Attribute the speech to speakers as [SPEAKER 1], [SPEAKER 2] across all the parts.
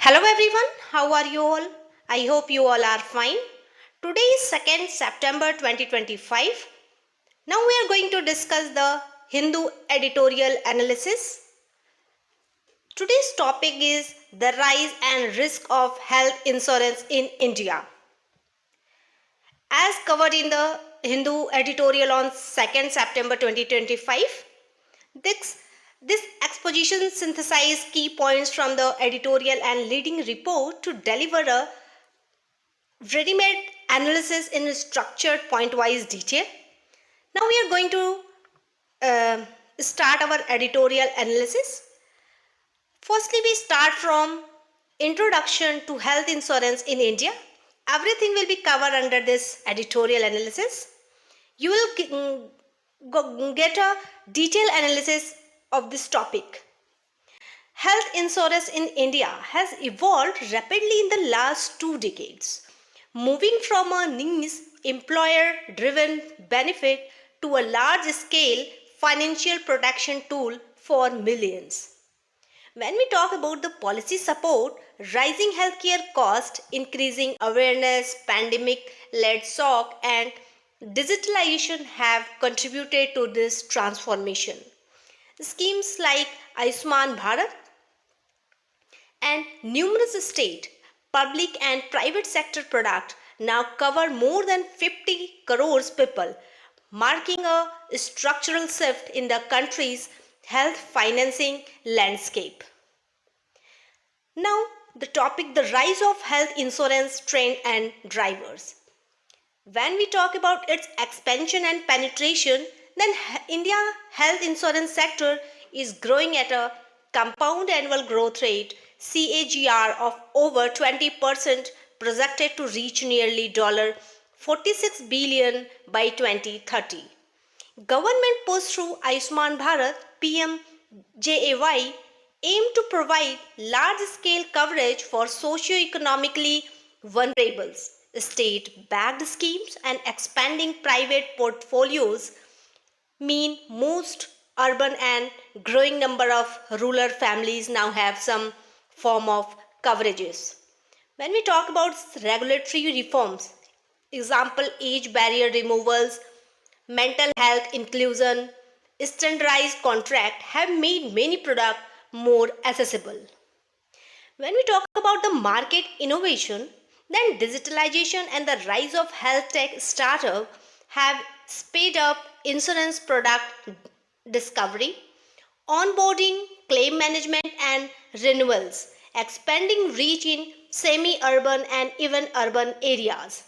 [SPEAKER 1] Hello everyone, how are you all? I hope you all are fine. Today is 2nd September 2025. Now we are going to discuss the Hindu editorial analysis. Today's topic is the rise and risk of health insurance in India. As covered in the Hindu editorial on 2nd September 2025, this exposition synthesized key points from the editorial and leading report to deliver a ready-made analysis in structured point-wise detail. Now we are going to start our editorial analysis. Firstly, we start from introduction to health insurance in India. Everything will be covered under this editorial analysis. You will get a detailed analysis of this topic. Health insurance in India has evolved rapidly in the last 2 decades, moving from a niche employer-driven benefit to a large-scale financial protection tool for millions. When we talk about the policy support, rising healthcare costs, increasing awareness, pandemic-led shock, and digitalization have contributed to this transformation. Schemes like Ayushman Bharat and numerous state, public and private sector products now cover more than 50 crores people, marking a structural shift in the country's health financing landscape. Now, the topic the rise of health insurance trend and drivers. When we talk about its expansion and penetration, then India health insurance sector is growing at a compound annual growth rate CAGR of over 20%, projected to reach nearly $46 billion by 2030. Government push through Ayushman Bharat PMJAY aim to provide large-scale coverage for socio-economically vulnerables. State-backed schemes and expanding private portfolios mean most urban and growing number of rural families now have some form of coverages. When we talk about regulatory reforms, example age barrier removals, mental health inclusion, standardized contract have made many products more accessible. When we talk about the market innovation, then digitalization and the rise of health tech startup have sped up insurance product discovery, onboarding, claim management and renewals, expanding reach in semi-urban and even urban areas.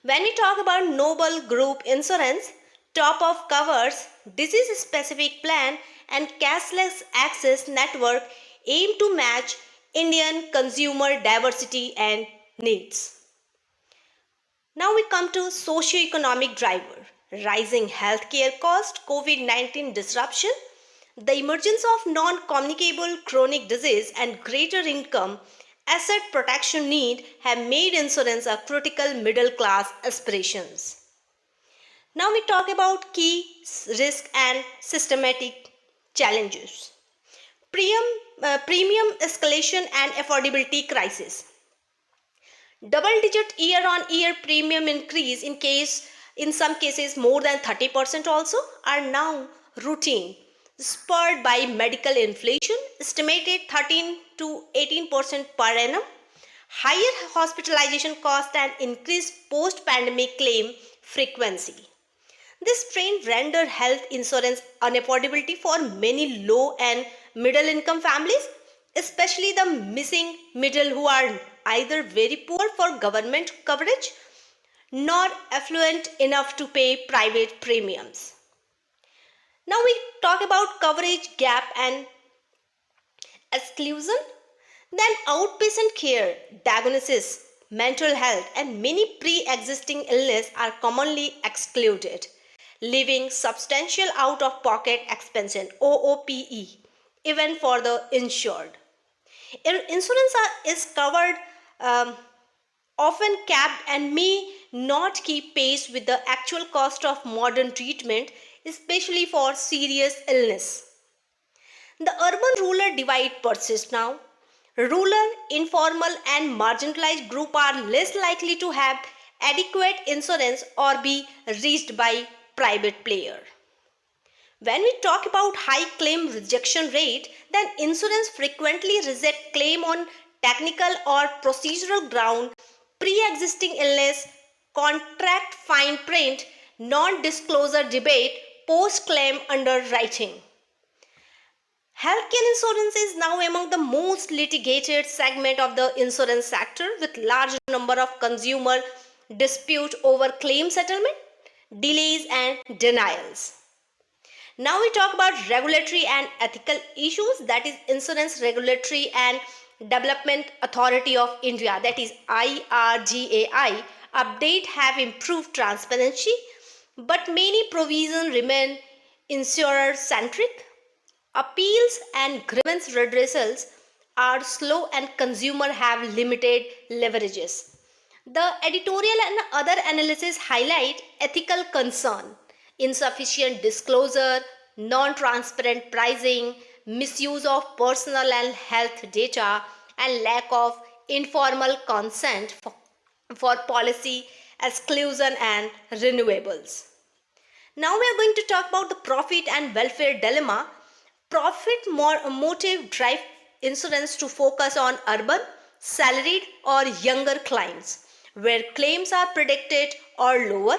[SPEAKER 1] When we talk about Noble Group Insurance, top of covers, disease specific plan and cashless access network aim to match Indian consumer diversity and needs. Now we come to socio-economic driver, rising healthcare cost, COVID-19 disruption, the emergence of non-communicable chronic disease and greater income asset protection need have made insurance a critical middle class aspirations. Now we talk about key risk and systematic challenges. Premium escalation and affordability crisis. Double-digit year-on-year premium increase in some cases more than 30% also are now routine, spurred by medical inflation estimated 13 to 18% per annum, higher hospitalization cost and increased post-pandemic claim frequency. This trend render health insurance unaffordability for many low and middle income families, especially the missing middle who are either very poor for government coverage nor affluent enough to pay private premiums. Now we talk about coverage gap and exclusion. Then outpatient care, diagnosis, mental health and many pre-existing illness are commonly excluded, leaving substantial out-of-pocket expense OOPE even for the insured. Insurance is covered often capped and may not keep pace with the actual cost of modern treatment, especially for serious illness. The urban-rural divide persists now. Rural, informal and marginalized group are less likely to have adequate insurance or be reached by private player. When we talk about high claim rejection rate, then insurance frequently reject claim on technical or procedural ground, pre-existing illness, contract fine print, non-disclosure debate, post-claim underwriting. Healthcare insurance is now among the most litigated segment of the insurance sector, with large number of consumer dispute over claim settlement, delays and denials. Now we talk about regulatory and ethical issues, that is Insurance Regulatory and Development Authority of India, that is IRDAI, update have improved transparency, but many provisions remain insurer centric. Appeals and grievance redressals are slow and consumer have limited leverages. The editorial and other analysis highlight ethical concern, insufficient disclosure, non-transparent pricing, misuse of personal and health data, and lack of informal consent for policy exclusion and renewables. Now we are going to talk about the profit and welfare dilemma. Profit motive drive insurance to focus on urban, salaried or younger clients, where claims are predicted or lower,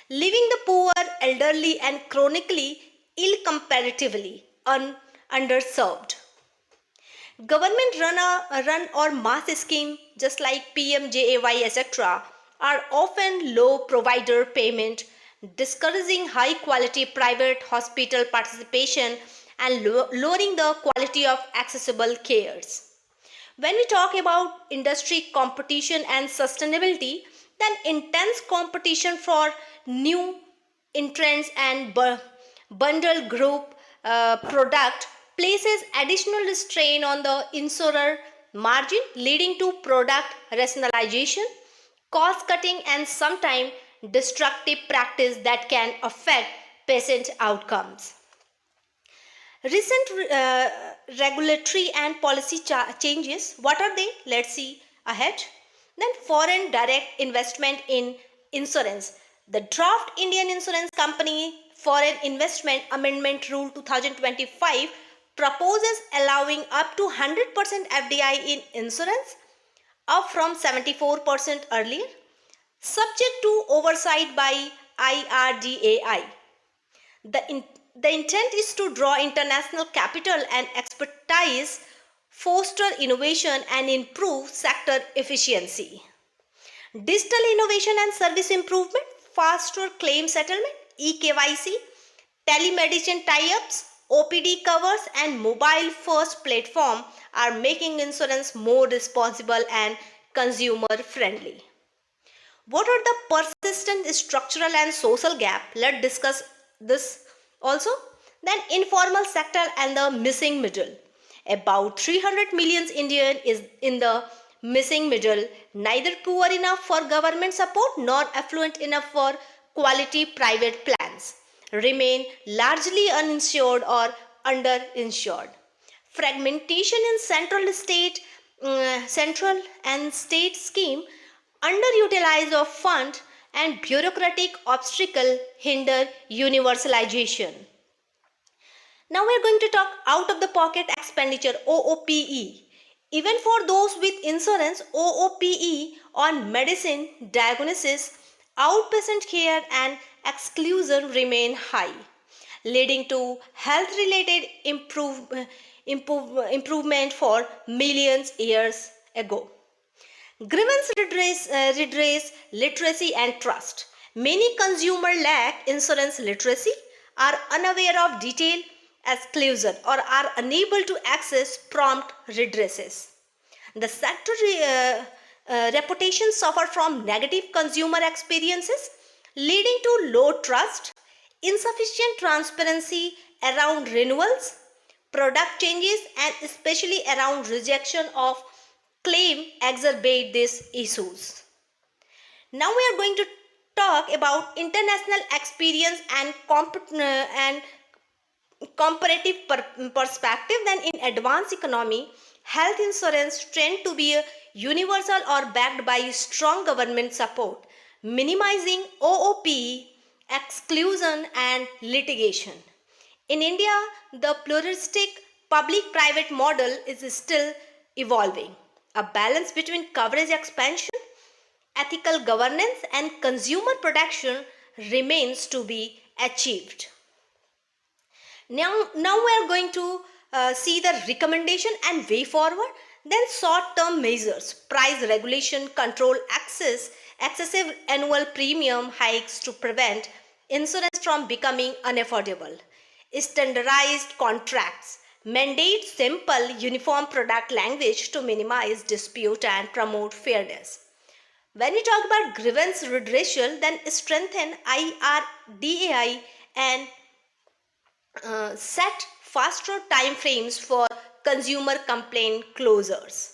[SPEAKER 1] leaving the poor, elderly and chronically ill comparatively underserved. Government run or mass scheme just like PMJAY etc. are often low provider payment, discouraging high quality private hospital participation and lowering the quality of accessible cares. When we talk about industry competition and sustainability, then intense competition for new entrants and bundle group product places additional strain on the insurer margin, leading to product rationalization, cost cutting and sometimes destructive practice that can affect patient outcomes. Recent regulatory and policy changes, what are they? Let's see ahead. Then foreign direct investment in insurance. The draft Indian Insurance Company Foreign Investment Amendment Rule 2025 proposes allowing up to 100% FDI in insurance, up from 74% earlier, subject to oversight by IRDAI. The intent is to draw international capital and expertise, foster innovation and improve sector efficiency. Digital innovation and service improvement, faster claim settlement, eKYC, telemedicine tie-ups, OPD covers and mobile first platform are making insurance more responsible and consumer friendly. What are the persistent structural and social gap? Let's discuss this also. Then informal sector and the missing middle. About 300 million Indian is in the missing middle, neither poor enough for government support nor affluent enough for quality private plans, remain largely uninsured or underinsured. Fragmentation in central and state scheme, underutilized of fund and bureaucratic obstacle hinder universalization. Now we are going to talk out of the pocket expenditure, OOPE. Even for those with insurance, OOPE on medicine, diagnosis, outpatient care and exclusion remain high, leading to health related improvement for millions years ago. Grievance redress, literacy and trust. Many consumers lack insurance literacy, are unaware of detailed exclusion or are unable to access prompt redresses. The sector reputation suffer from negative consumer experiences, leading to low trust, insufficient transparency around renewals, product changes and especially around rejection of claim exacerbate these issues. Now we are going to talk about international experience and comparative perspective, then in advanced economy, health insurance tend to be universal or backed by strong government support, minimizing OOP, exclusion and litigation. In India, the pluralistic public-private model is still evolving. A balance between coverage expansion, ethical governance and consumer protection remains to be achieved. Now we are going to see the recommendation and way forward. Then short-term measures, price regulation, control access, excessive annual premium hikes to prevent insurance from becoming unaffordable, standardized contracts, mandate simple uniform product language to minimize dispute and promote fairness. When we talk about grievance redressal, then strengthen IRDAI and set faster time frames for consumer complaint closures.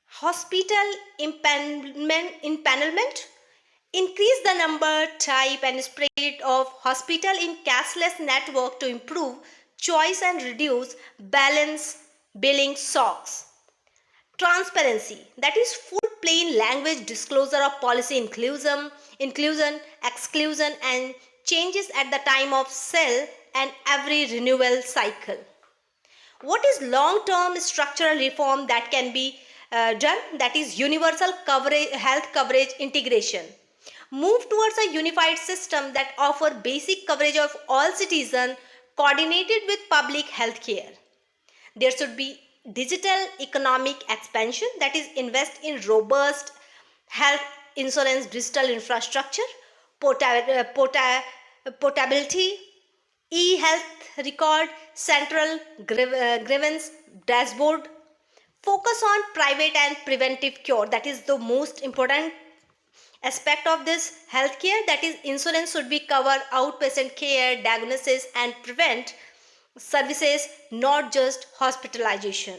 [SPEAKER 1] Hospital impanelment, increase the number, type and spread of hospital in cashless network to improve choice and reduce balance billing shocks. Transparency, that is full plain language disclosure of policy inclusion, exclusion and changes at the time of sale and every renewal cycle. What is long-term structural reform that can be done? That is universal coverage, health coverage integration. Move towards a unified system that offer basic coverage of all citizens coordinated with public health care. There should be digital economic expansion, that is invest in robust health insurance digital infrastructure, portability, e-health record, central grievance dashboard. Focus on private and preventive cure, that is the most important aspect of this healthcare, that is insurance should be cover outpatient care, diagnosis and prevent services, not just hospitalization.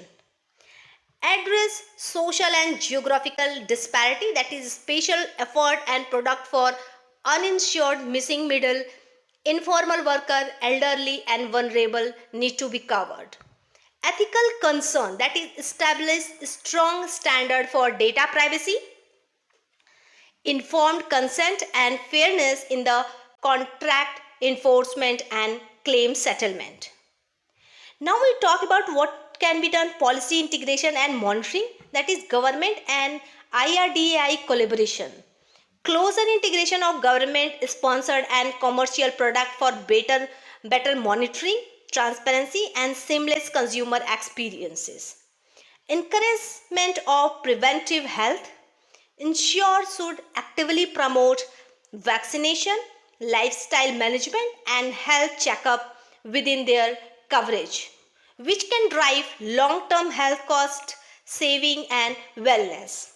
[SPEAKER 1] Address social and geographical disparity, that is special effort and product for uninsured, missing middle, informal worker, elderly and vulnerable need to be covered. Ethical concern, that is establish strong standard for data privacy, informed consent and fairness in the contract enforcement and claim settlement. Now we talk about what can be done policy integration and monitoring, that is government and IRDAI collaboration. Closer integration of government sponsored and commercial product for better monitoring, transparency and seamless consumer experiences. Encouragement of preventive health. Insurers should actively promote vaccination, lifestyle management and health checkup within their coverage, which can drive long-term health cost saving and wellness.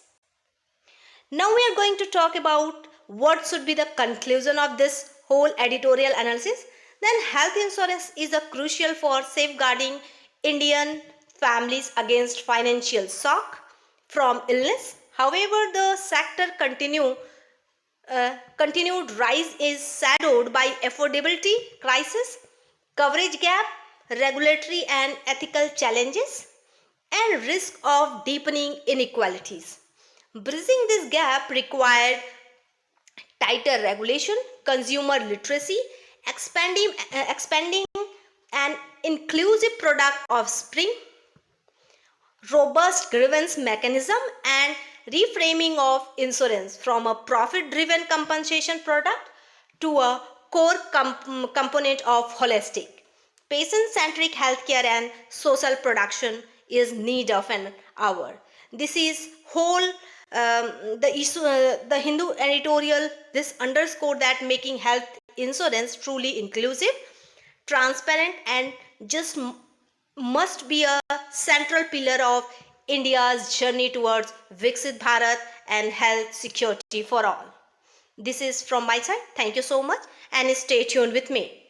[SPEAKER 1] Now we are going to talk about what should be the conclusion of this whole editorial analysis. Then health insurance is a crucial for safeguarding Indian families against financial shock from illness. However, the sector continued rise is shadowed by affordability crisis, coverage gap, regulatory and ethical challenges, and risk of deepening inequalities. Bridging this gap required tighter regulation, consumer literacy, expanding an inclusive product offspring, robust grievance mechanism, and reframing of insurance from a profit-driven compensation product to a core component of holistic, patient-centric healthcare and social protection is need of an hour. This is whole the issue, the Hindu editorial. This underscored that making health insurance truly inclusive, transparent, and just must be a central pillar of India's journey towards Viksit Bharat and health security for all. This is from my side. Thank you so much and stay tuned with me.